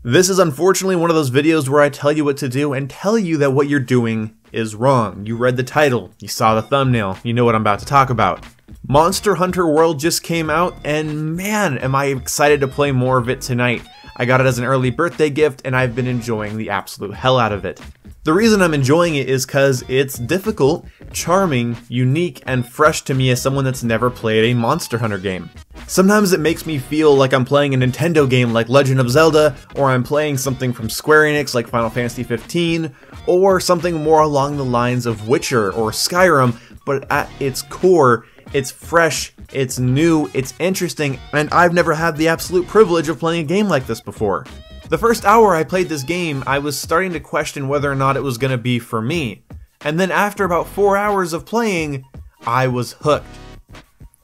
This is unfortunately one of those videos where I tell you what to do and tell you that what you're doing is wrong. You read the title, you saw the thumbnail, you know what I'm about to talk about. Monster Hunter World just came out, and man, am I excited to play more of it tonight. I got it as an early birthday gift, and I've been enjoying the absolute hell out of it. The reason I'm enjoying it is because it's difficult, charming, unique, and fresh to me as someone that's never played a Monster Hunter game. Sometimes it makes me feel like I'm playing a Nintendo game like Legend of Zelda, or I'm playing something from Square Enix like Final Fantasy 15, or something more along the lines of Witcher or Skyrim, but at its core, it's fresh, it's new, it's interesting, and I've never had the absolute privilege of playing a game like this before. The first hour I played this game, I was starting to question whether or not it was going to be for me. And then after about 4 hours of playing, I was hooked.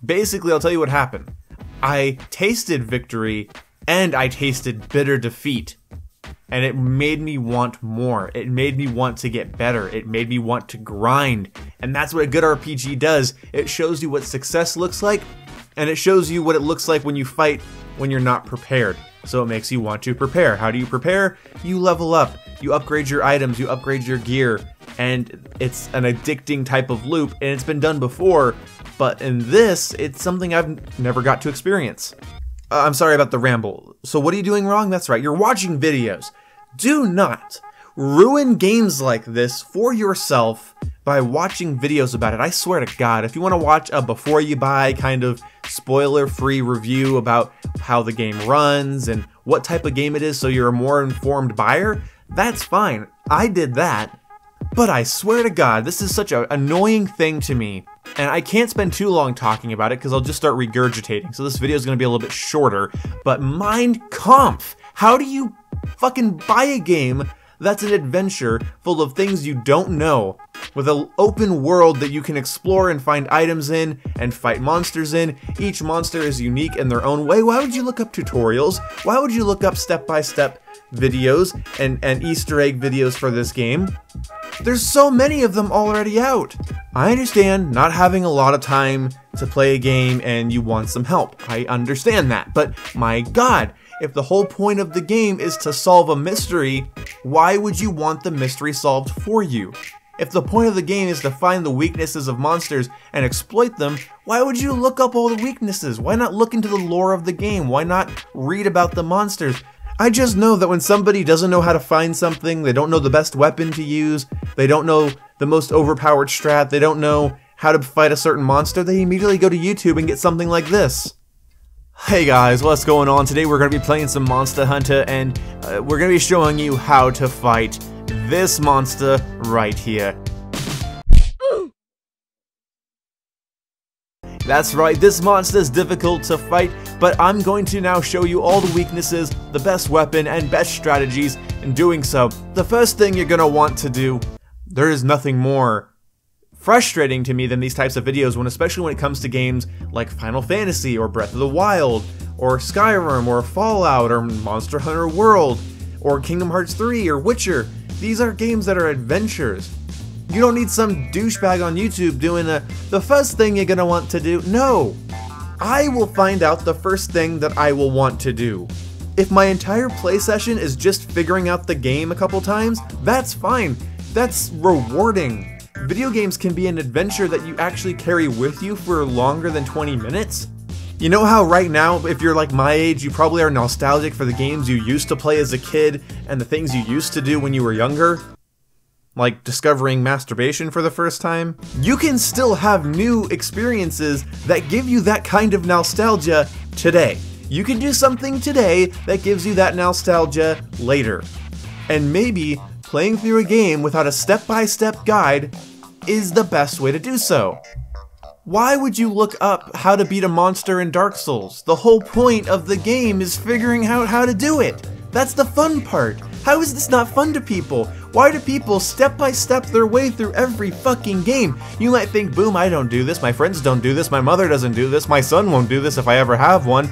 Basically, I'll tell you what happened. I tasted victory, and I tasted bitter defeat. And it made me want more. It made me want to get better. It made me want to grind. And that's what a good RPG does. It shows you what success looks like, and it shows you what it looks like when you fight when you're not prepared. So it makes you want to prepare. How do you prepare? You level up, you upgrade your items, you upgrade your gear, and it's an addicting type of loop, and it's been done before, but in this, it's something I've never got to experience. I'm sorry about the ramble. So what are you doing wrong? That's right, you're watching videos. Do not ruin games like this for yourself by watching videos about it. I swear to God, if you want to watch a before you buy kind of spoiler-free review about how the game runs and what type of game it is so you're a more informed buyer, that's fine. I did that. But I swear to God, this is such an annoying thing to me, and I can't spend too long talking about it because I'll just start regurgitating, so this video is going to be a little bit shorter, but Mein Kampf! How do you fucking buy a game that's an adventure full of things you don't know, with an open world that you can explore and find items in and fight monsters in? Each monster is unique in their own way. Why would you look up tutorials? Why would you look up step-by-step videos and Easter egg videos for this game? There's so many of them already out. I understand not having a lot of time to play a game and you want some help. I understand that, but my God, if the whole point of the game is to solve a mystery, why would you want the mystery solved for you? If the point of the game is to find the weaknesses of monsters and exploit them, why would you look up all the weaknesses? Why not look into the lore of the game? Why not read about the monsters? I just know that when somebody doesn't know how to find something, they don't know the best weapon to use, they don't know the most overpowered strat, they don't know how to fight a certain monster, they immediately go to YouTube and get something like this. Hey guys, what's going on? Today we're going to be playing some Monster Hunter, and we're going to be showing you how to fight this monster right here. That's right, this monster is difficult to fight, but I'm going to now show you all the weaknesses, the best weapon, and best strategies in doing so. The first thing you're going to want to do, there is nothing more frustrating to me than these types of videos, especially when it comes to games like Final Fantasy or Breath of the Wild or Skyrim or Fallout or Monster Hunter World or Kingdom Hearts 3 or Witcher. These are games that are adventures. You don't need some douchebag on YouTube doing the first thing you're gonna want to do. No! I will find out the first thing that I will want to do. If my entire play session is just figuring out the game a couple times, that's fine. That's rewarding. Video games can be an adventure that you actually carry with you for longer than 20 minutes. You know how right now, if you're like my age, you probably are nostalgic for the games you used to play as a kid and the things you used to do when you were younger? Like discovering masturbation for the first time? You can still have new experiences that give you that kind of nostalgia today. You can do something today that gives you that nostalgia later. And maybe playing through a game without a step-by-step guide is the best way to do so. Why would you look up how to beat a monster in Dark Souls? The whole point of the game is figuring out how to do it. That's the fun part. How is this not fun to people? Why do people step-by-step their way through every fucking game? You might think, boom, I don't do this, my friends don't do this, my mother doesn't do this, my son won't do this if I ever have one.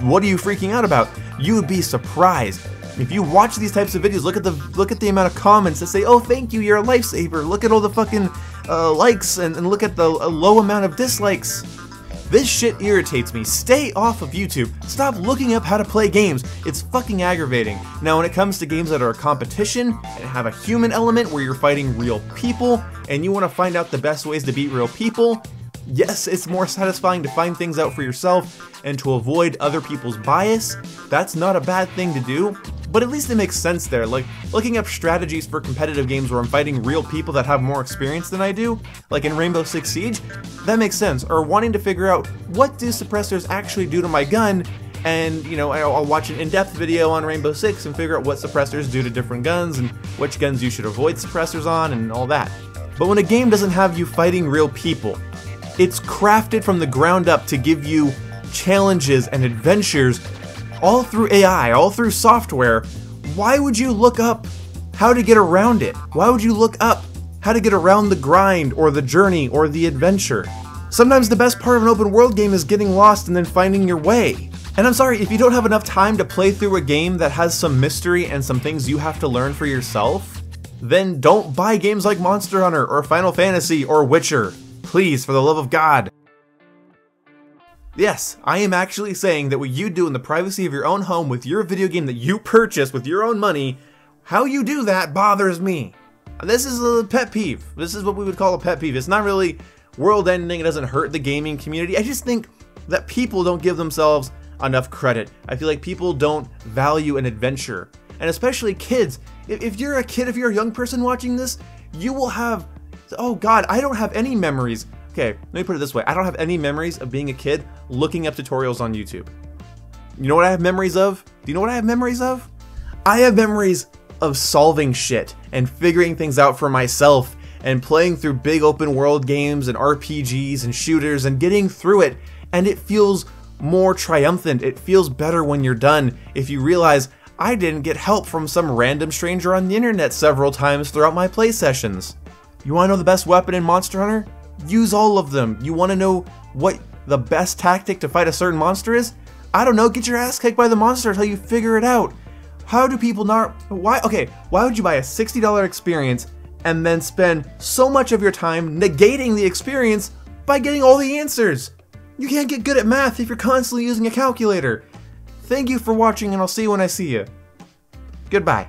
What are you freaking out about? You would be surprised. If you watch these types of videos, look at the amount of comments that say, oh, thank you, you're a lifesaver. Look at all the fucking likes and look at the low amount of dislikes. This shit irritates me. Stay off of YouTube. Stop looking up how to play games. It's fucking aggravating. Now when it comes to games that are a competition and have a human element where you're fighting real people and you want to find out the best ways to beat real people, yes, it's more satisfying to find things out for yourself and to avoid other people's bias. That's not a bad thing to do, but at least it makes sense there. Like, looking up strategies for competitive games where I'm fighting real people that have more experience than I do, like in Rainbow Six Siege, that makes sense. Or wanting to figure out, what do suppressors actually do to my gun? And, you know, I'll watch an in-depth video on Rainbow Six and figure out what suppressors do to different guns and which guns you should avoid suppressors on and all that. But when a game doesn't have you fighting real people, it's crafted from the ground up to give you challenges and adventures all through AI, all through software. Why would you look up how to get around it? Why would you look up how to get around the grind or the journey or the adventure? Sometimes the best part of an open world game is getting lost and then finding your way. And I'm sorry, if you don't have enough time to play through a game that has some mystery and some things you have to learn for yourself, then don't buy games like Monster Hunter or Final Fantasy or Witcher. Please, for the love of God. Yes, I am actually saying that what you do in the privacy of your own home with your video game that you purchased with your own money, how you do that bothers me. This is a pet peeve. This is what we would call a pet peeve. It's not really world ending, it doesn't hurt the gaming community. I just think that people don't give themselves enough credit. I feel like people don't value an adventure. And especially kids. If you're a kid, if you're a young person watching this, you will have, oh God, I don't have any memories. Okay, let me put it this way. I don't have any memories of being a kid looking up tutorials on YouTube. You know what I have memories of? Do you know what I have memories of? I have memories of solving shit and figuring things out for myself and playing through big open world games and RPGs and shooters and getting through it, and it feels more triumphant. It feels better when you're done if you realize I didn't get help from some random stranger on the internet several times throughout my play sessions. You want to know the best weapon in Monster Hunter? Use all of them. You want to know what the best tactic to fight a certain monster is? I don't know, get your ass kicked by the monster until you figure it out. How do people not, why would you buy a $60 experience and then spend so much of your time negating the experience by getting all the answers? You can't get good at math if you're constantly using a calculator. Thank you for watching, and I'll see you when I see you. Goodbye.